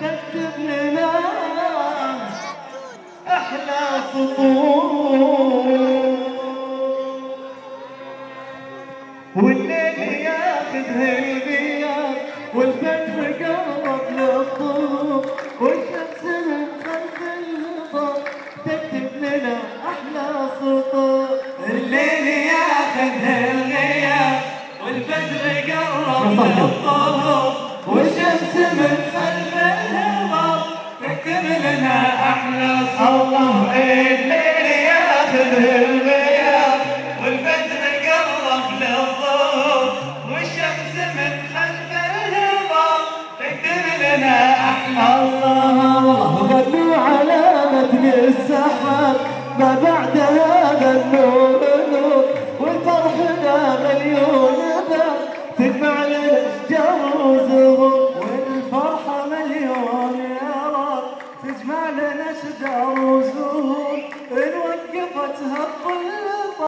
تكتب لنا أحلى سطور، والليل ياخذها الغياب والفجر قرب للطلوع، والشمس من خلف الهضاب تكتب لنا أحلى سطور. الليل ياخذها الغياب والفجر قرب للطلوع، والشمس من خلف الهضاب تكتب لنا أحلى سطور. الليل ياخذها الغياب والفجر قرب للطلوع، والشمس من خلف الهضاب تكتب لنا أحلى سطور. غنوا علامة للسحاب ما بعد هذا النور نور، والفرحنا مليون باب تجمع لنا اشجار وزهور، والفرحة مليون يا رب تجمع لنا اشجار وزهور، ان وقفتها الظل